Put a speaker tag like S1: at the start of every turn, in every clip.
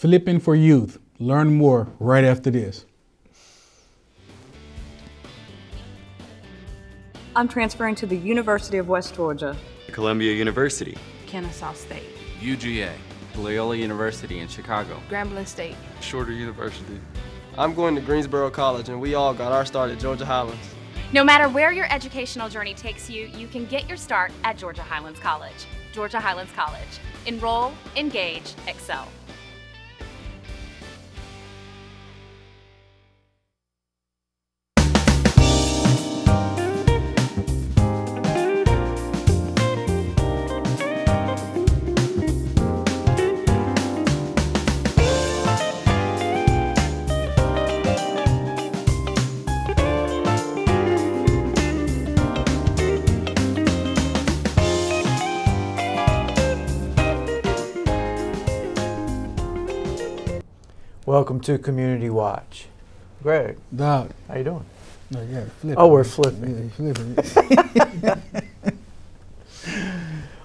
S1: Flipping for Youth. Learn more right after this.
S2: I'm transferring to the University of West Georgia.
S3: Columbia University.
S4: Kennesaw State.
S5: UGA.
S6: Loyola University in Chicago.
S4: Grambling State.
S7: Shorter University.
S8: I'm going to Greensboro College, and we all got our start at Georgia Highlands.
S9: No matter where your educational journey takes you, you can get your start at Georgia Highlands College. Georgia Highlands College. Enroll, engage, excel.
S10: Welcome to Community Watch. Greg,
S1: Doc.
S10: how you doing?
S1: No, yeah, flipping.
S10: Oh, we're flipping.
S1: Yeah, flipping.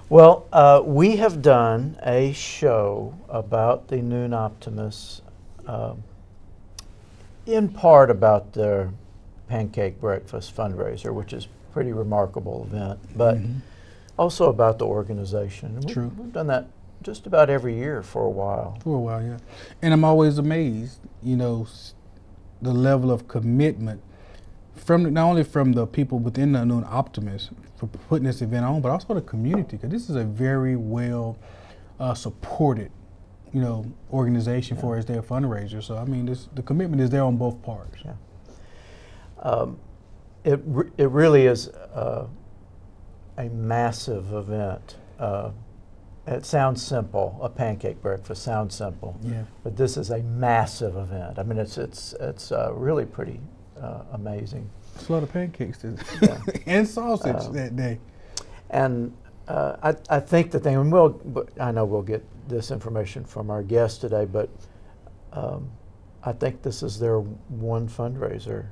S10: Well, we have done a show about the Noon Optimists, in part about their Pancake Breakfast fundraiser, which is a pretty remarkable event, but also about the organization.
S1: True.
S10: We've done that just about every year for a while.
S1: For a while, yeah. And I'm always amazed, you know, the level of commitment from not only from the people within the Noon Optimist for putting this event on, but also the community, because this is a very well supported, you know, organization for as their fundraiser. So I mean, the commitment is there on both parts.
S10: Yeah. It really is a massive event. It sounds simple. A pancake breakfast sounds simple,
S1: yeah,
S10: but this is a massive event. I mean, it's really pretty amazing.
S1: It's a lot of pancakes
S10: Yeah.
S1: and sausage that day.
S10: And I think the thing, and I know we'll get this information from our guest today, but I think this is their one fundraiser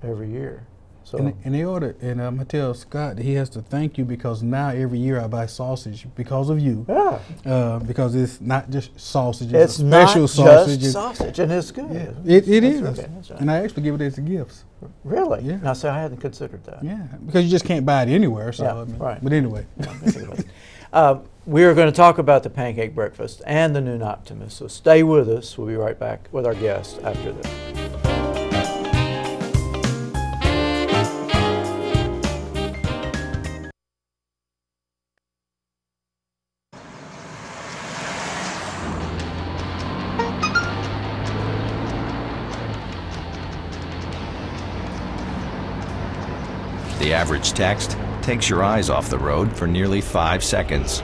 S10: every year. So
S1: and they ordered, and I'm gonna tell Scott that he has to thank you, because now every year I buy sausage because of you.
S10: Yeah.
S1: Because it's not just sausage;
S10: it's
S1: a special
S10: not
S1: sausage.
S10: Just sausage, and it's good.
S1: Yeah, it is.
S10: Right. That's right.
S1: And I actually give it as gifts.
S10: Really?
S1: Yeah.
S10: Now, see, I hadn't considered that.
S1: Yeah, because you just can't buy it anywhere. So
S10: Yeah,
S1: I mean,
S10: right.
S1: But anyway,
S10: we are going to talk about the Pancake Breakfast and the Noon Optimist. So stay with us. We'll be right back with our guest after this.
S11: The average text takes your eyes off the road for nearly 5 seconds.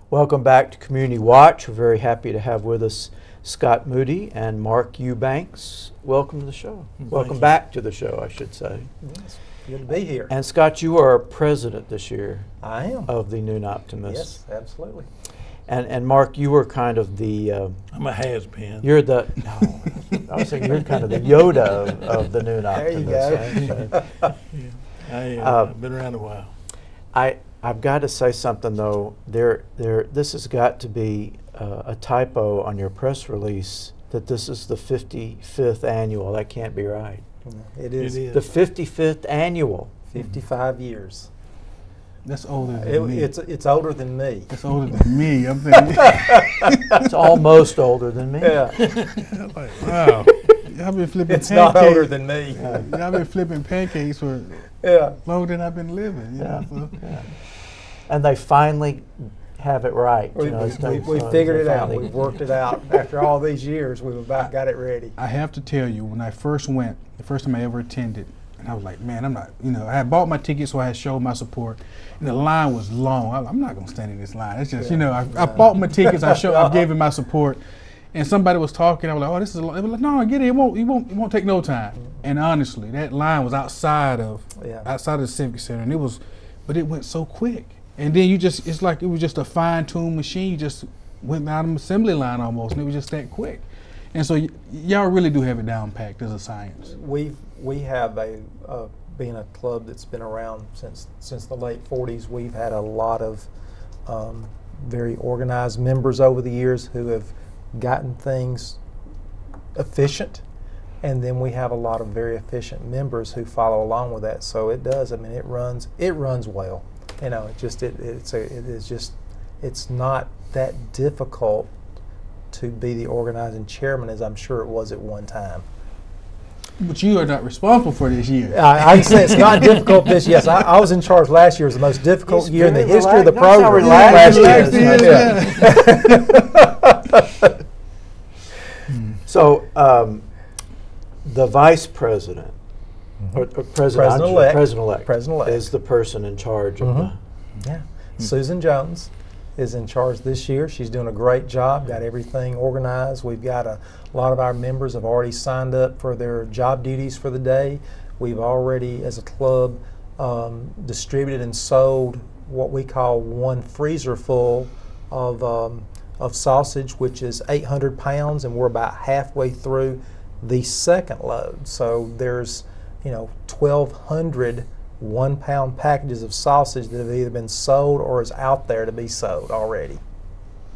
S10: Welcome back to Community Watch. We're very happy to have with us Scott Moody and Mark Eubanks. Welcome to the show. Welcome back to the show, I should say.
S12: Yes, good to be here.
S10: And Scott, you are president this year.
S12: I am.
S10: Of the Noon Optimist.
S12: Yes, absolutely.
S10: And Mark, you were kind of the...
S13: I'm a has-been.
S10: You're the... No, I was saying you're kind of the Yoda of the Noon Optimist.
S12: There you go.
S10: Yeah.
S13: I've been around a while.
S10: I've got to say something though. This has got to be a typo on your press release that this is the 55th annual. That can't be right.
S12: It is.
S10: The 55th annual.
S12: 55 years.
S1: that's older than me.
S12: It's older than me.
S1: It's older than me. I'm thinking.
S10: It's almost older than me.
S12: Yeah.
S1: Like, wow. Y'all been flipping
S12: It's
S1: pancakes.
S12: not older than me.
S1: Y'all been flipping pancakes for longer than I've been living. You know, so.
S10: And they finally have it right.
S12: We figured it out. We've worked it out. After all these years, we've about got it ready.
S1: I have to tell you, when I first went, the first time I ever attended, and I was like, man, I'm not, I had bought my ticket, so I had showed my support, and the line was long. I'm not going to stand in this line. It's just, I bought my tickets, I gave it my support, and somebody was talking, I was like, oh, this is a lot. It was like, no, get it, it won't take no time. And honestly, that line was outside of the Civic Center, and but it went so quick. And then it's like it was just a fine-tuned machine. You just went down an assembly line almost, and it was just that quick. And so y'all really do have it down packed as a science.
S12: We have being a club that's been around since the late 40s. We've had a lot of very organized members over the years who have gotten things efficient, and then we have a lot of very efficient members who follow along with that. So it does. I mean, it runs well. You know, it's not that difficult to be the organizing chairman as I'm sure it was at one time.
S1: But you are not responsible for this year.
S12: I can say it's not difficult this year. Yes, I was in charge last year. It was the most difficult year in the history of the program. Last year.
S10: So the vice president, or president-elect is the person in charge of the...
S12: Yeah. Susan Jones is in charge this year. She's doing a great job, got everything organized. We've got a lot of our members have already signed up for their job duties for the day. We've already, as a club, distributed and sold what we call one freezer full of sausage, which is 800 pounds, and we're about halfway through the second load. So there's 1,200 1-pound packages of sausage that have either been sold or is out there to be sold already.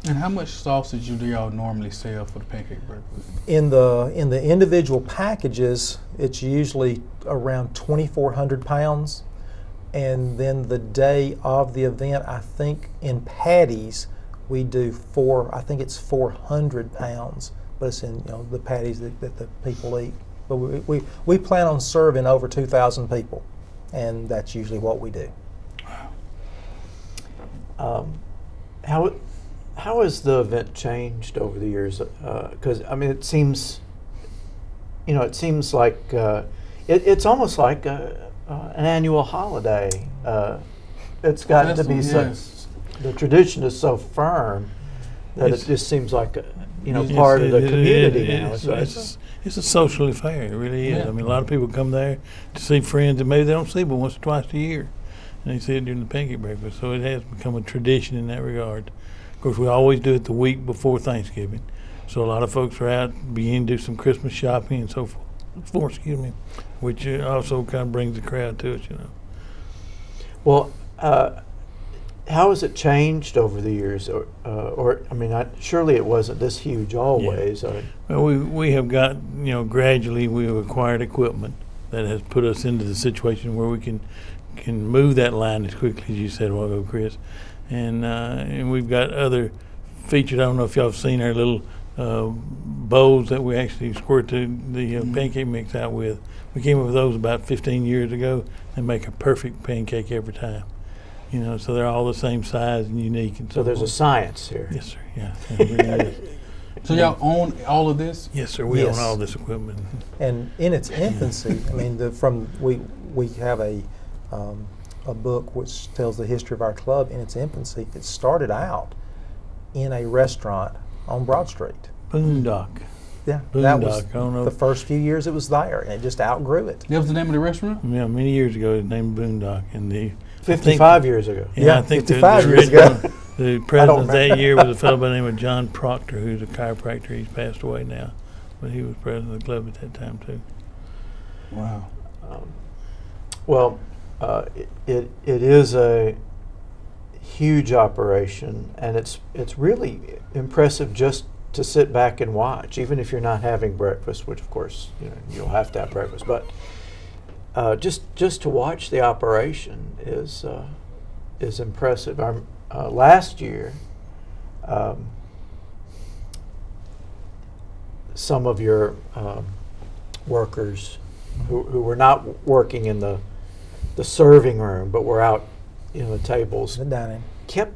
S1: And how much sausage do y'all normally sell for the pancake breakfast?
S12: In the individual packages, it's usually around 2,400 pounds, and then the day of the event, I think in patties we do I think it's 400 pounds, but it's in the patties that the people eat. But we plan on serving over 2,000 people, and that's usually what we do.
S10: How has the event changed over the years? Because I mean, it seems like it's almost like an annual holiday. It's gotten to be the tradition is so firm that it just seems like part of the community now.
S13: It's a social affair. It really is.
S1: Yeah.
S13: I mean, a lot of people come there to see friends that maybe they don't see but once or twice a year, and they see it during the pancake breakfast. So it has become a tradition in that regard. Of course, we always do it the week before Thanksgiving, so a lot of folks are out beginning to do some Christmas shopping and so forth. Which also kind of brings the crowd to it,
S10: Well, how has it changed over the years? Or I mean, surely it wasn't this huge always.
S13: Yeah. Well, we have got, gradually we have acquired equipment that has put us into the situation where we can move that line as quickly as you said a while ago, Chris. And we've got other features. I don't know if y'all have seen our little bowls that we actually squirt the pancake mix out with. We came up with those about 15 years ago. They make a perfect pancake every time. So they're all the same size and unique. And
S10: so there's a science here.
S13: Yes, sir. Yeah.
S1: So y'all own all of this?
S13: Yes, sir. We own all this equipment.
S12: And in its infancy, I mean, we have a book which tells the history of our club. In its infancy, it started out in a restaurant on Broad Street.
S13: Boondock.
S12: Yeah,
S13: Boondock.
S12: that was the first few years it was there, and it just outgrew it.
S1: That was the name of the restaurant?
S13: Yeah, many years ago, it was named Boondock, and
S10: 55 years ago.
S13: Yeah, I think
S12: 55 years ago.
S13: The president that year was a fellow by the name of John Proctor, who's a chiropractor. He's passed away now, but he was president of the club at that time too.
S1: Wow.
S10: Well, it is a huge operation, and it's really impressive just to sit back and watch, even if you're not having breakfast, which of course you'll have to have breakfast, but just to watch the operation is impressive. Last year, some of your workers who were not working in the serving room, but were out the tables,
S12: the dining,
S10: kept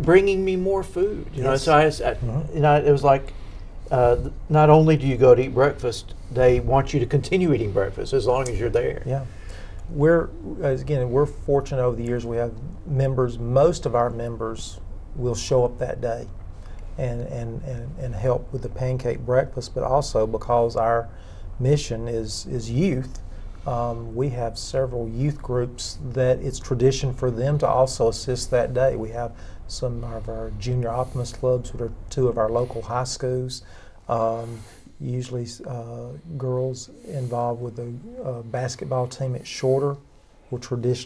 S10: bringing me more food.
S12: Yes.
S10: So it was like not only do you go to eat breakfast, they want you to continue eating breakfast as long as you're there.
S12: Yeah. We're fortunate over the years. We have members. Most of our members will show up that day and help with the pancake breakfast, but also because our mission is youth, We have several youth groups that it's tradition for them to also assist that day. We have some of our junior Optimist clubs, which are 2 of our local high schools. Usually girls involved with the basketball team at Shorter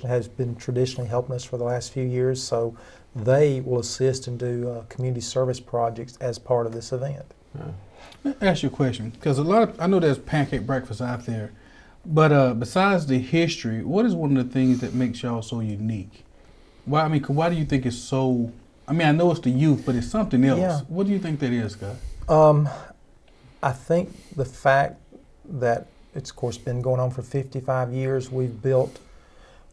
S12: has been traditionally helping us for the last few years. So they will assist and do community service projects as part of this event.
S1: Let me ask you a question, because I know there's pancake breakfast out there, but besides the history, what is one of the things that makes y'all so unique? Why do you think it's so? I mean, I know it's the youth, but it's something else.
S12: Yeah.
S1: What do you think that is, Scott?
S12: I think the fact that it's, of course, been going on for 55 years, we've built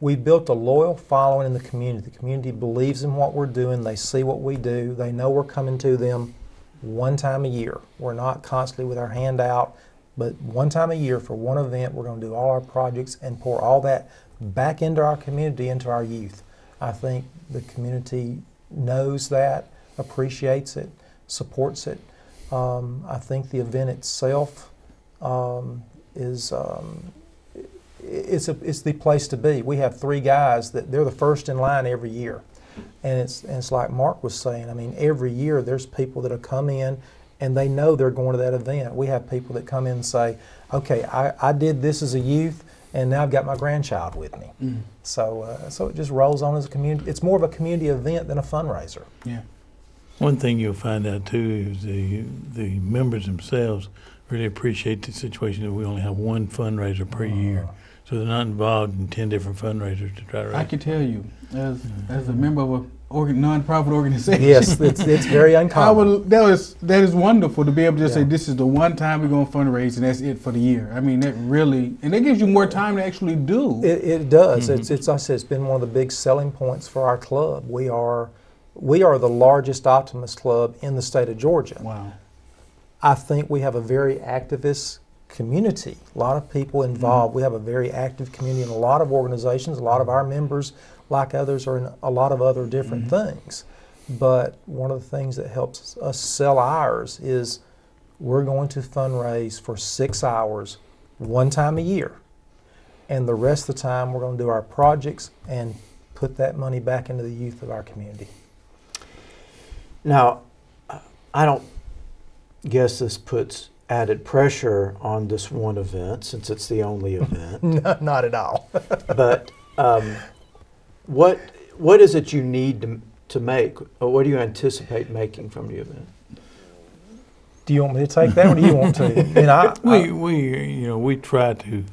S12: a loyal following in the community. The community believes in what we're doing. They see what we do. They know we're coming to them one time a year. We're not constantly with our hand out, but one time a year for one event, we're going to do all our projects and pour all that back into our community, into our youth. I think the community knows that, appreciates it, supports it. I think the event itself is it's the place to be. We have 3 guys that they're the first in line every year, and it's like Mark was saying. I mean, every year there's people that have come in and they know they're going to that event. We have people that come in and say, "Okay, I did this as a youth, and now I've got my grandchild with me."
S1: Mm.
S12: So it just rolls on as a community. It's more of a community event than a fundraiser.
S1: Yeah.
S13: One thing you'll find out too is the members themselves really appreciate the situation that we only have one fundraiser per year. So they're not involved in 10 different fundraisers to try to raise.
S1: I can tell you, as a member of a non-profit organization.
S12: Yes, it's very uncommon.
S1: That is wonderful to be able to just
S12: Yeah.
S1: say, this is the one time we're going to fundraise and that's it for the year. I mean, that really, and that gives you more time to actually do.
S12: It does.
S1: Mm-hmm.
S12: It's I said, it's been one of the big selling points for our club. We are the largest Optimist club in the state of Georgia.
S1: Wow.
S12: I think we have a very activist community, a lot of people involved. We have a very active community in a lot of organizations. A lot of our members, like others, are in a lot of other different things. But one of the things that helps us sell ours is we're going to fundraise for 6 hours one time a year. And the rest of the time we're going to do our projects and put that money back into the youth of our community.
S10: Now, I don't guess this puts added pressure on this one event since it's the only event.
S12: No, not at all.
S10: But what is it you need to make? Or what do you anticipate making from the event?
S12: Do you want me to take that, or do you want to?
S13: We try to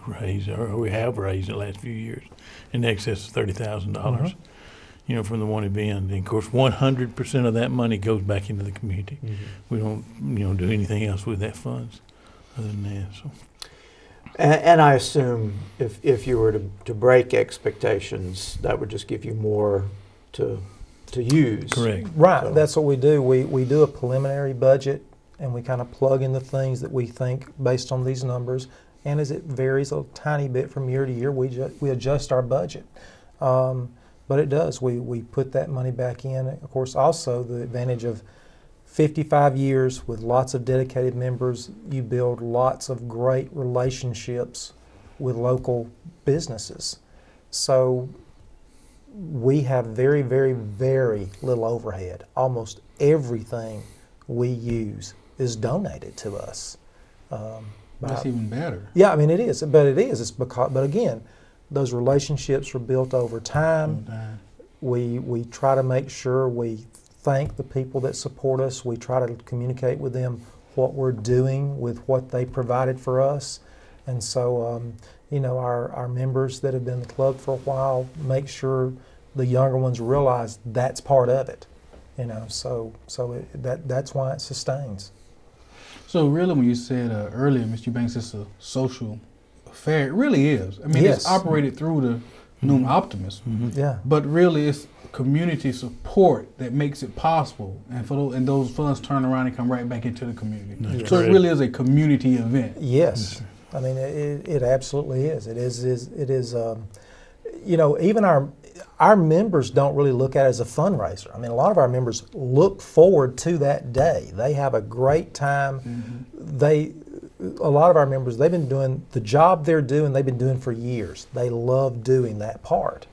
S13: raise, or we have raised in the last few years, in excess of $30,000. From the one event. And of course, 100% of that money goes back into the community. We don't, do anything else with that funds other than that. So.
S10: And I assume if you were to break expectations, that would just give you more to use.
S13: Correct.
S12: Right.
S10: So.
S12: That's what we do. We do a preliminary budget, and we kind of plug in the things that we think based on these numbers. And as it varies a tiny bit from year to year, we adjust our budget. But it does. We put that money back in. Of course, also the advantage of 55 years with lots of dedicated members, you build lots of great relationships with local businesses. So we have very, very, very little overhead. Almost everything we use is donated to us.
S1: That's even better.
S12: Yeah, I mean it is. It's because, but again, those relationships are built over time. We try to make sure we thank the people that support us. We try to communicate with them what we're doing with what they provided for us. And so, our members that have been in the club for a while make sure the younger ones realize that's part of it. That's why it sustains.
S1: So really, when you said earlier, Mr. Eubanks, it's a social affair. It really is. I mean,
S12: Yes.
S1: it's operated through the New Optimist.
S12: Yeah.
S1: But really, it's community support that makes it possible, and those funds turn around and come right back into the community.
S13: That's
S1: So
S13: correct.
S1: it really is a community event.
S12: Yes, I mean it absolutely is. It is. Even our members don't really look at it as a fundraiser. I mean, a lot of our members look forward to that day. They have a great time. a lot of our members, they've been doing the job they're doing. They've been doing for years. They love doing that part,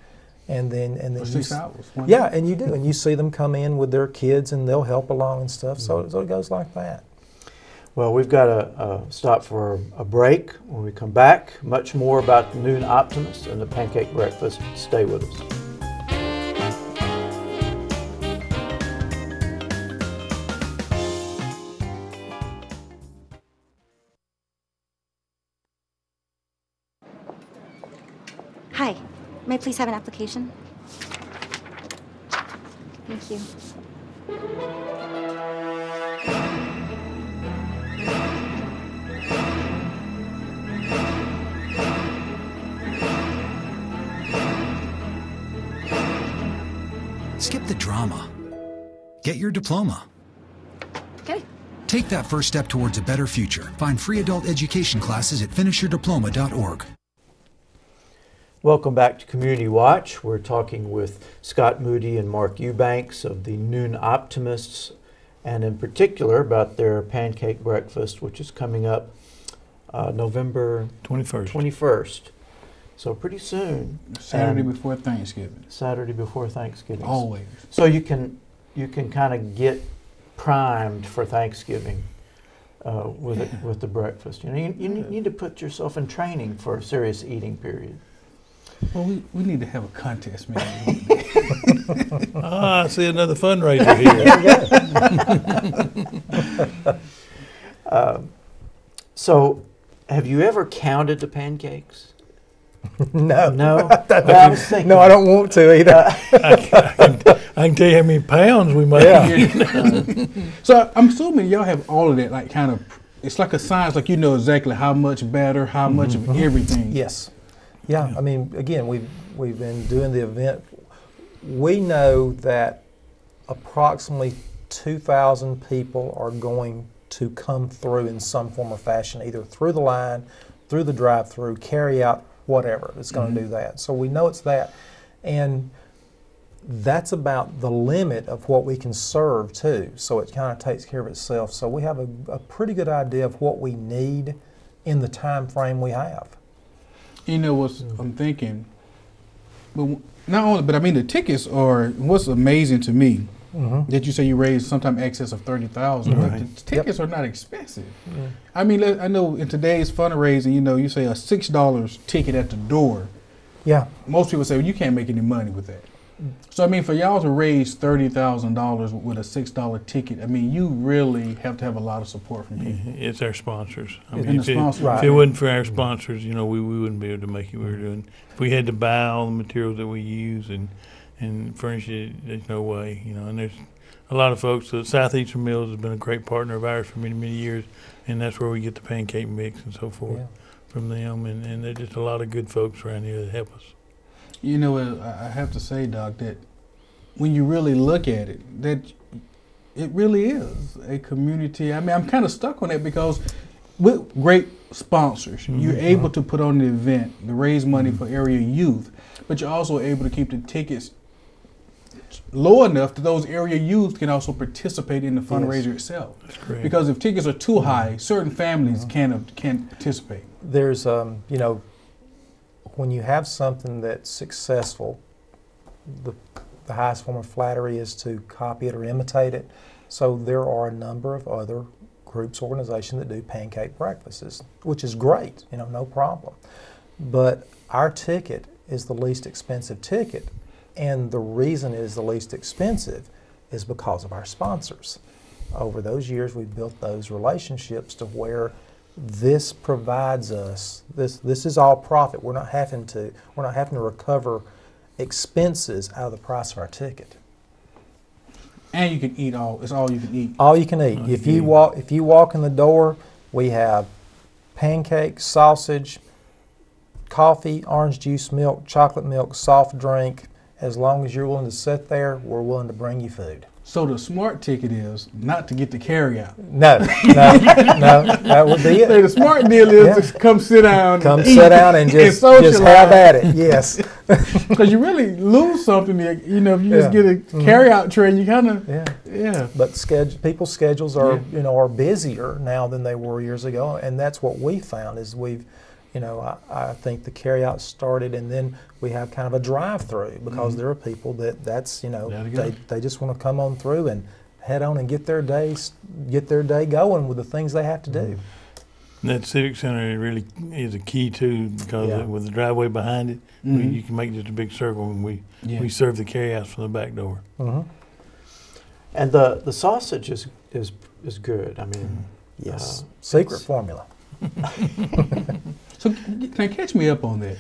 S12: and then
S1: For 6 hours.
S12: Yeah, and you do, and you see them come in with their kids, and they'll help along and stuff. So it goes like that.
S10: Well, we've got to stop for a break. When we come back, much more about the Noon Optimist and the Pancake Breakfast. Stay with us.
S3: Hi, may I please have an application? Thank you.
S4: Skip the drama. Get your diploma.
S3: Okay.
S4: Take that first step towards a better future. Find free adult education classes at finishyourdiploma.org.
S10: Welcome back to Community Watch. We're talking with Scott Moody and Mark Eubanks of the Noon Optimists, and in particular about their pancake breakfast, which is coming up November 21st. So pretty soon.
S1: Saturday before Thanksgiving.
S10: Saturday before Thanksgiving.
S1: Always.
S10: So you can kind of get primed for Thanksgiving with the breakfast. You know, you need to put yourself in training for a serious eating period.
S1: Well, we need to have a contest, man.
S13: I see another fundraiser here.
S10: So, have you ever counted the pancakes?
S12: No.
S10: No? I was thinking.
S12: No, I don't want to either.
S13: I can tell you how many pounds we might
S1: Yeah. So I'm assuming y'all have all of that, like kind of, it's like a science, like you know exactly how much batter, how much of everything.
S12: Yes. Yeah, I mean, again, we've been doing the event. We know that approximately 2,000 people are going to come through in some form or fashion, either through the line, through the drive-through, carry out, whatever. It's going to do that. So we know it's that. And that's about the limit of what we can serve too. So it kind of takes care of itself. So we have a pretty good idea of what we need in the time frame we have.
S1: You know what I'm thinking, but not only, but I mean the tickets are what's amazing to me. That you say you raised sometime excess of 30,000, but the tickets are not expensive. I mean, I know in today's fundraising, you know, you say a $6 ticket at the door.
S12: Yeah.
S1: Most people say, well, you can't make any money with that. So I mean, for y'all to raise $30,000 with a $6 ticket, I mean, you really have to have a lot of support from people.
S13: It's our sponsors. I
S1: And
S13: mean,
S1: the sponsors.
S13: if it wasn't for our sponsors, you know, we wouldn't be able to make it. We were doing. If we had to buy all the materials that we use and furnish it, there's no way, you know. And there's a lot of folks. Southeastern Mills has been a great partner of ours for many years, and that's where we get the pancake mix and so forth from them. And there's just a lot of good folks around here that help us.
S1: You know, I have to say, Doc, that when you really look at it, that it really is a community. I mean, I'm kind of stuck on it because with great sponsors, you're able to put on the event, to raise money for area youth, but you're also able to keep the tickets low enough that those area youth can also participate in the fundraiser itself.
S13: That's great.
S1: Because if tickets are too high, certain families can't participate.
S12: There's, you know, when you have something that's successful, the highest form of flattery is to copy it or imitate it. So there are a number of other groups, organizations that do pancake breakfasts, which is great, you know, no problem. But our ticket is the least expensive ticket. And the reason it is the least expensive is because of our sponsors. Over those years, we've built those relationships to where this provides us, this is all profit. We're not having to recover expenses out of the price of our ticket.
S1: And you can eat it's all you can eat.
S12: All you can eat. If you walk in the door, we have pancakes, sausage, coffee, orange juice, milk, chocolate milk, soft drink. As long as you're willing to sit there, we're willing to bring you food.
S1: So the smart ticket is not to get the carry out.
S12: No, that would be it.
S1: The smart deal is to come sit down.
S12: Come sit down and just have at it. Yes.
S1: Because you really lose something, if you just get a carry out tray, you kind of
S12: But people's schedules are are busier now than they were years ago, and that's what we found is I think the carryout started, and then we have kind of a drive-through because there are people that's they just want to come on through and head on and get their day going with the things they have to do.
S13: That Civic Center really is a key too, because with the driveway behind it, you can make just a big circle, and we serve the carryouts from the back door.
S10: And the sausage is good. I mean,
S12: yes, secret formula.
S1: So can you catch me up on that?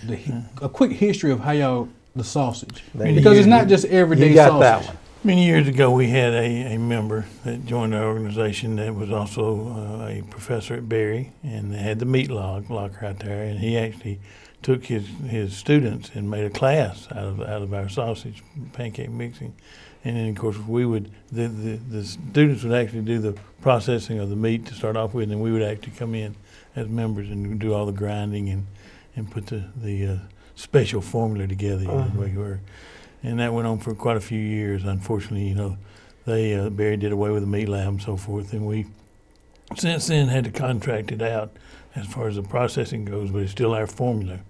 S1: A quick history of how the sausage, because it's not just everyday
S10: you got
S1: sausage.
S10: That one.
S13: Many years ago, we had a member that joined our organization that was also a professor at Berry, and they had the meat locker out there, and he actually took his students and made a class out of our sausage pancake mixing. And then, of course, the students would actually do the processing of the meat to start off with, and we would actually come in as members and do all the grinding and put the special formula together the way we were. And that went on for quite a few years. Unfortunately, Berry did away with the meat lab and so forth, and we since then had to contract it out as far as the processing goes, but it's still our formula,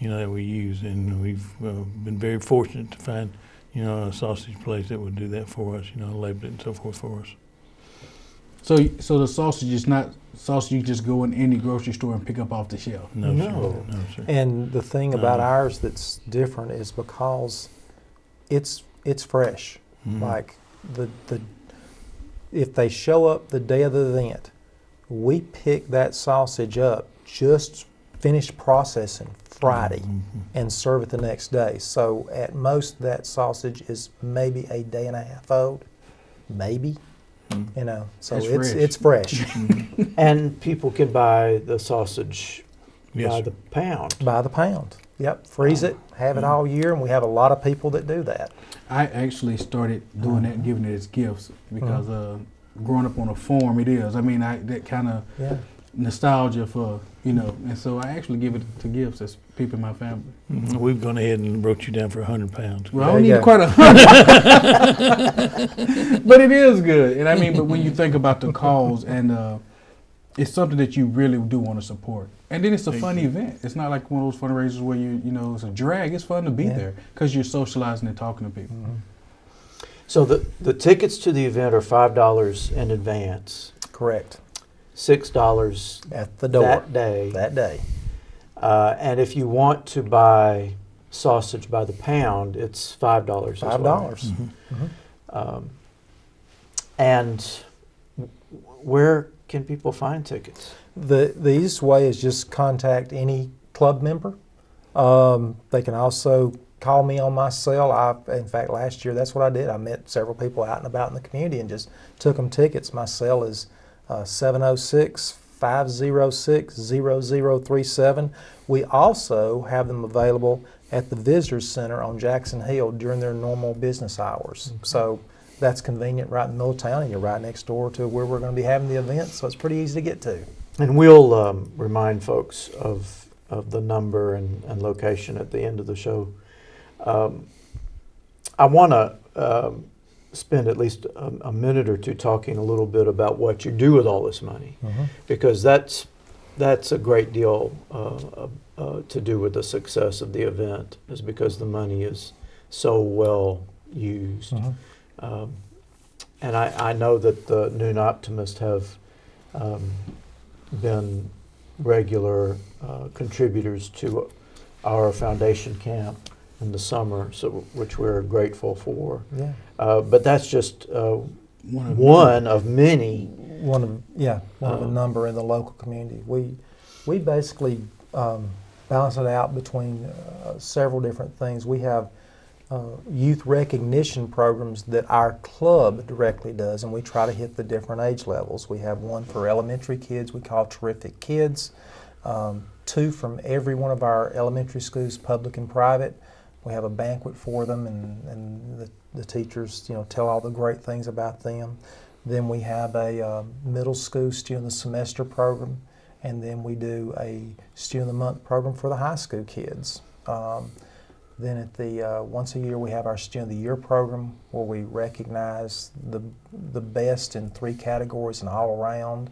S13: that we use, and we've been very fortunate to find a sausage place that would do that for us, label it and so forth for us.
S1: So the sausage is not sausage you just go in any grocery store and pick up off the shelf.
S13: No, sir.
S12: And the thing about ours that's different is because it's fresh. Like if they show up the day of the event, we pick that sausage up, just finish processing Friday, and serve it the next day. So at most, that sausage is maybe a day and a half old, maybe. So it's fresh.
S10: And people can buy the sausage by the pound.
S12: By the pound. Yep. Freeze it, have it all year, and we have a lot of people that do that.
S1: I actually started doing that and giving it as gifts because growing up on a farm, it is. I mean, that kind of nostalgia for, and so I actually give it to gifts as people in my family.
S13: We've gone ahead and wrote you down for 100 pounds.
S1: Well, I don't need quite 100. But it is good. And I mean, but when you think about the cause, and it's something that you really do want to support. And then it's a fun event. It's not like one of those fundraisers where it's a drag. It's fun to be there because you're socializing and talking to people.
S10: So the tickets to the event are $5 in advance.
S12: Correct.
S10: $6
S12: at the door
S10: that day. And if you want to buy sausage by the pound, it's $5.
S12: $5.
S10: And where can people find tickets?
S12: The easiest way is just contact any club member. They can also call me on my cell. In fact, last year that's what I did. I met several people out and about in the community and just took them tickets. My cell is 706-506-0037. We also have them available at the Visitors Center on Jackson Hill during their normal business hours. So that's convenient right in the middle of town, and you're right next door to where we're going to be having the event, so it's pretty easy to get to.
S10: And we'll remind folks of the number and location at the end of the show. I want to spend at least a minute or two talking a little bit about what you do with all this money, because that's a great deal to do with the success of the event, is because the money is so well used. And I know that the Noon Optimist have been regular contributors to our foundation camp in the summer, which we're grateful for.
S12: Yeah.
S10: But that's just one of many.
S12: One of a number in the local community. We basically balance it out between several different things. We have youth recognition programs that our club directly does, and we try to hit the different age levels. We have one for elementary kids we call Terrific Kids, 2 from every one of our elementary schools, public and private. We have a banquet for them, and the the teachers, tell all the great things about them. Then we have a middle school student of the semester program, and then we do a student of the month program for the high school kids. Then at the once a year we have our student of the year program, where we recognize the best in 3 categories and all around.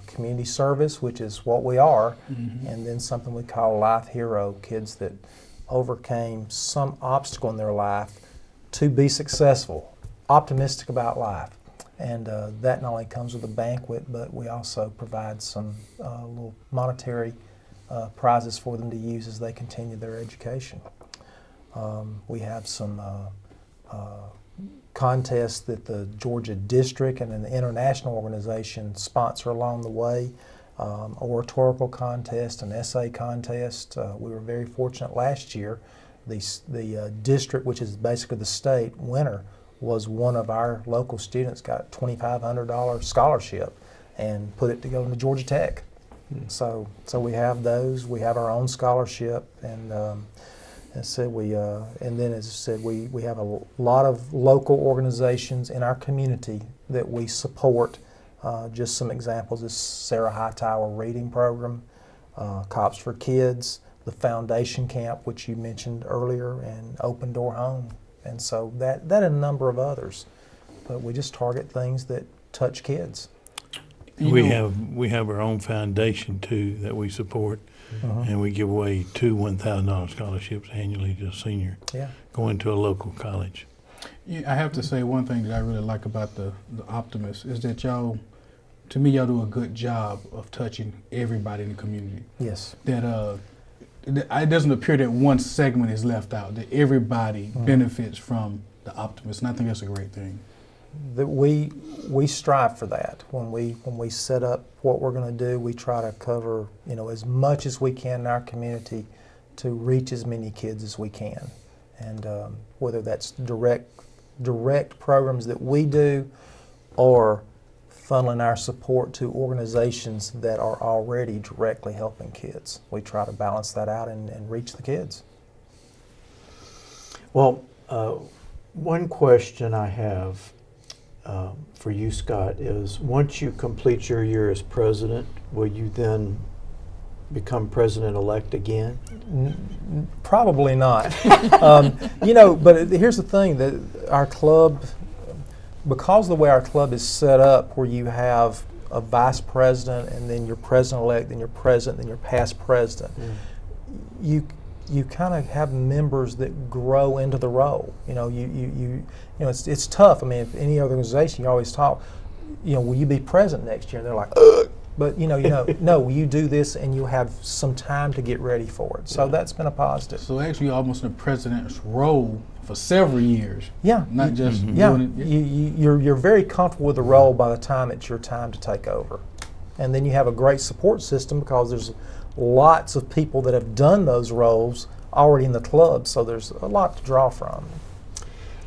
S12: Community service, which is what we are, and then something we call Life Hero, kids that overcame some obstacle in their life to be successful, optimistic about life. And that not only comes with a banquet, but we also provide some little monetary prizes for them to use as they continue their education. We have some contests that the Georgia District and the international organization sponsor along the way. Oratorical contest, an essay contest. We were very fortunate last year. The district, which is basically the state winner, was one of our local students, got a $2,500 scholarship and put it to go into Georgia Tech. So we have those. We have our own scholarship, and as I said, we have a lot of local organizations in our community that we support. Just some examples is Sarah Hightower Reading Program, Cops for Kids, the Foundation Camp, which you mentioned earlier, and Open Door Home. And so that and a number of others. But we just target things that touch kids.
S13: We have our own foundation too that we support. And we give away 2 $1,000 scholarships annually to a senior going to a local college.
S1: Yeah, I have to say one thing that I really like about the Optimist is that y'all do a good job of touching everybody in the community.
S12: Yes.
S1: That it doesn't appear that one segment is left out, that everybody benefits from the Optimist, and I think that's a great thing.
S12: That we strive for that. When we set up what we're going to do, we try to cover as much as we can in our community to reach as many kids as we can, and whether that's direct programs that we do, or funneling our support to organizations that are already directly helping kids. We try to balance that out and reach the kids.
S10: Well, one question I have for you, Scott, is once you complete your year as president, will you then become president-elect again?
S12: Probably not. But here's the thing, that our club, because of the way our club is set up, where you have a vice president and then your president-elect, then your president, then your past president, you kind of have members that grow into the role. It's tough. I mean, if any organization, you always talk, will you be president next year? And they're like, ugh. But no, will you do this, and you have some time to get ready for it. So that's been a positive.
S1: So actually, you're almost in a president's role for several years.
S12: Yeah.
S1: Not just doing it.
S12: You're very comfortable with the role by the time it's your time to take over. And then you have a great support system, because there's lots of people that have done those roles already in the club, so there's a lot to draw from.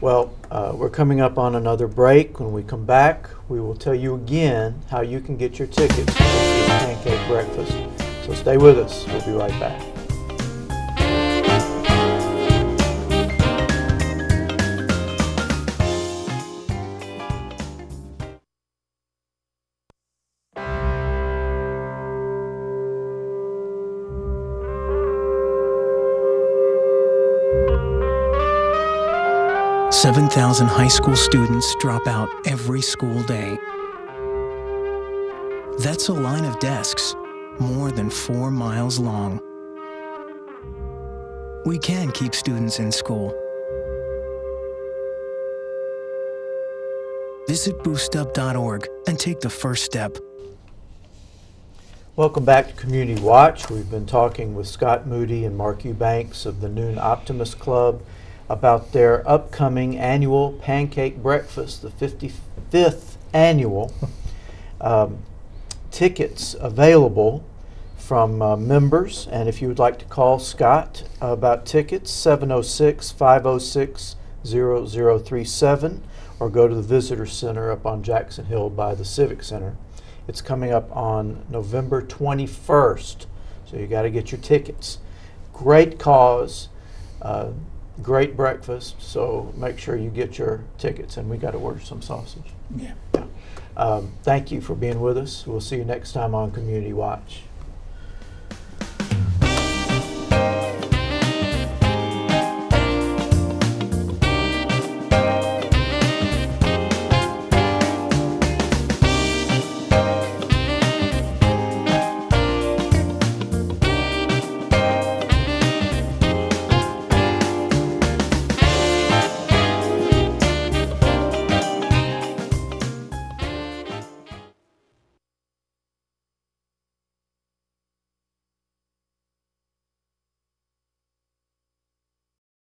S10: Well, we're coming up on another break. When we come back, we will tell you again how you can get your tickets to the Pancake Breakfast. So stay with us. We'll be right back.
S5: Seven 7,000 high school students drop out every school day. That's a line of desks more than 4 miles long. We can keep students in school. Visit boostup.org and take the first step.
S10: Welcome back to Community Watch. We've been talking with Scott Moody and Mark Eubanks of the Noon Optimist Club about their upcoming annual Pancake Breakfast, the 55th annual. Tickets available from members, and if you would like to call Scott about tickets, 706-506-0037, or go to the Visitor Center up on Jackson Hill by the Civic Center. It's coming up on November 21st, so you got to get your tickets. Great cause. great breakfast, so make sure you get your tickets, and we got to order some sausage.
S1: Yeah.
S10: Thank you for being with us. We'll see you next time on Community Watch.